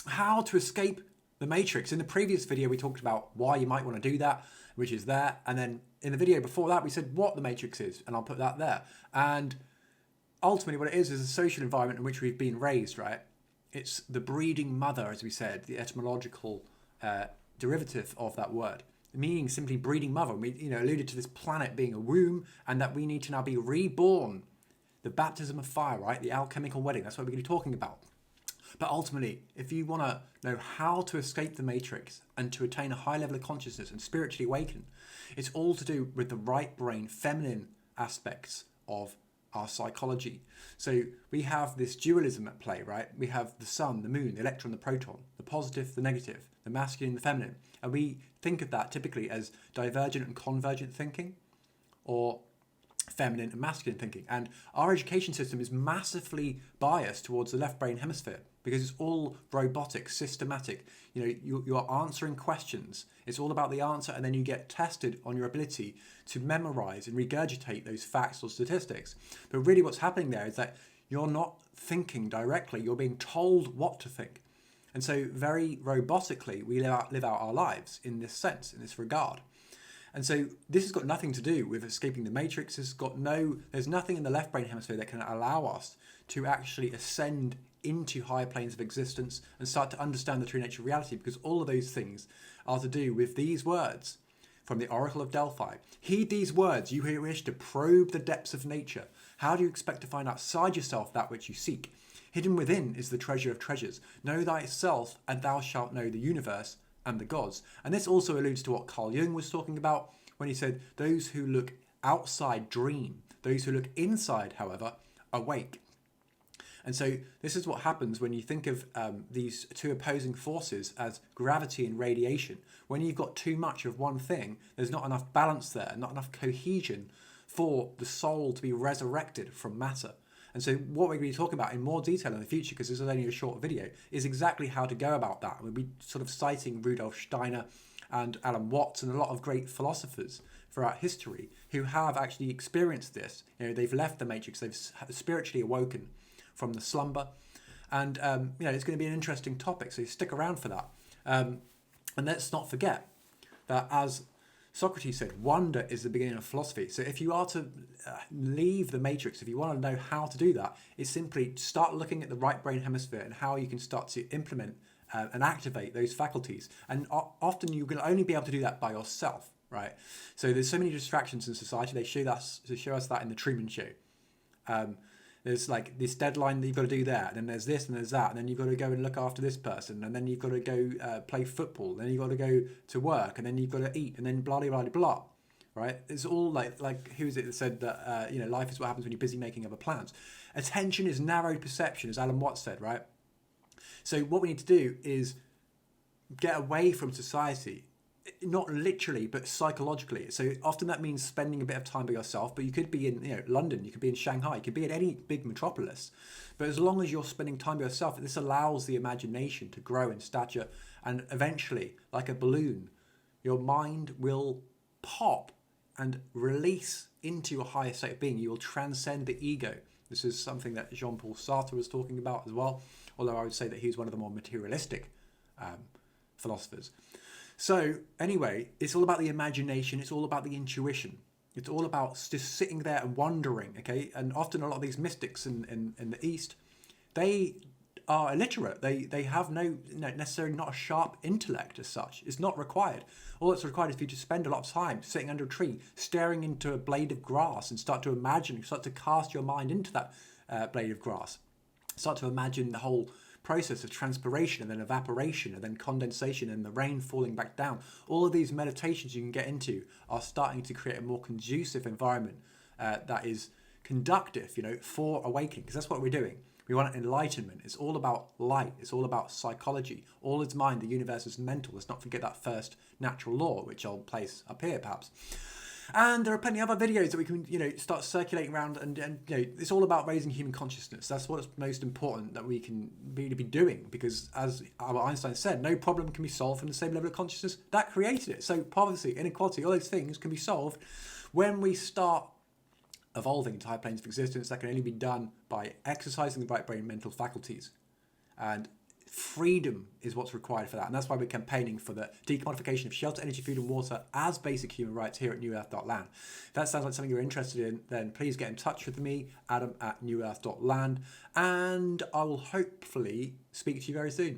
how to escape the matrix. In the previous video, we talked about why you might want to do that, which is there. And then in the video before that, we said what the matrix is, and I'll put that there. And ultimately what it is a social environment in which we've been raised, right? It's the breeding mother, as we said, the etymological derivative of that word, meaning simply breeding mother. We alluded to this planet being a womb, and that we need to now be reborn. The baptism of fire, right? The alchemical wedding. That's what we're going to be talking about. But ultimately, if you want to know how to escape the matrix and to attain a high level of consciousness and spiritually awaken, it's all to do with the right brain, feminine aspects of our psychology. So we have this dualism at play, right? We have the sun, the moon, the electron, the proton, the positive, the negative, the masculine, the feminine. And we think of that typically as divergent and convergent thinking, or feminine and masculine thinking. And our education system is massively biased towards the left brain hemisphere because it's all robotic, systematic. You are answering questions. It's all about the answer, and then you get tested on your ability to memorize and regurgitate those facts or statistics. But really what's happening there is that you're not thinking directly. You're being told what to think. And so very robotically, we live out our lives in this sense, in this regard. And so this has got nothing to do with escaping the matrix. There's nothing in the left brain hemisphere that can allow us to actually ascend into higher planes of existence and start to understand the true nature of reality, because all of those things are to do with these words from the Oracle of Delphi. Heed these words, you who wish to probe the depths of nature. How do you expect to find outside yourself that which you seek? Hidden within is the treasure of treasures. Know thyself, and thou shalt know the universe and the gods. And this also alludes to what Carl Jung was talking about when he said, those who look outside dream, those who look inside, however, awake. And so this is what happens when you think of these two opposing forces as gravity and radiation. When you've got too much of one thing, there's not enough balance there, not enough cohesion for the soul to be resurrected from matter. And so what we're going to be talking about in more detail in the future, because this is only a short video, is exactly how to go about that. We'll be sort of citing Rudolf Steiner and Alan Watts and a lot of great philosophers throughout history who have actually experienced this. They've left the matrix, they've spiritually awoken from the slumber. And, it's going to be an interesting topic, so stick around for that. And let's not forget that, as Socrates said, wonder is the beginning of philosophy. So if you are to leave the matrix, if you want to know how to do that, it's simply start looking at the right brain hemisphere and how you can start to implement and activate those faculties. And often you can only be able to do that by yourself, right? So there's so many distractions in society. They show us that in the Truman Show. There's like this deadline that you've got to do there, and then there's this and there's that, and then you've got to go and look after this person, and then you've got to go play football, and then you've got to go to work, and then you've got to eat, and then blah blah blah blah, right? It's all like who is it that said that life is what happens when you're busy making other plans. Attention is narrowed perception, as Alan Watts said, right? So what we need to do is get away from society. Not literally, but psychologically. So often that means spending a bit of time by yourself, but you could be in London, you could be in Shanghai, you could be in any big metropolis. But as long as you're spending time by yourself, this allows the imagination to grow in stature, and eventually, like a balloon, your mind will pop and release into a higher state of being. You will transcend the ego. This is something that Jean-Paul Sartre was talking about as well, although I would say that he's one of the more materialistic philosophers. So anyway, it's all about the imagination. It's all about the intuition. It's all about just sitting there and wondering, okay? And often a lot of these mystics in the East, they are illiterate. They have no necessarily not a sharp intellect as such. It's not required. All that's required is for you to spend a lot of time sitting under a tree, staring into a blade of grass, and start to imagine, start to cast your mind into that blade of grass. Start to imagine the whole process of transpiration and then evaporation and then condensation and the rain falling back down. All of these meditations you can get into are starting to create a more conducive environment that is conductive, for awakening, because that's what we're doing. We want enlightenment. It's all about light. It's all about psychology. All is mind. The universe is mental. Let's not forget that first natural law, which I'll place up here perhaps. And there are plenty of other videos that we can, start circulating around, and it's all about raising human consciousness. That's what's most important that we can really be doing, because as Albert Einstein said, no problem can be solved from the same level of consciousness that created it. So poverty, inequality, all those things can be solved when we start evolving to high planes of existence. That can only be done by exercising the right brain mental faculties. And freedom is what's required for that. And that's why we're campaigning for the decommodification of shelter, energy, food and water as basic human rights here at newearth.land. If that sounds like something you're interested in, then please get in touch with me, adam@newearth.land, and I will hopefully speak to you very soon.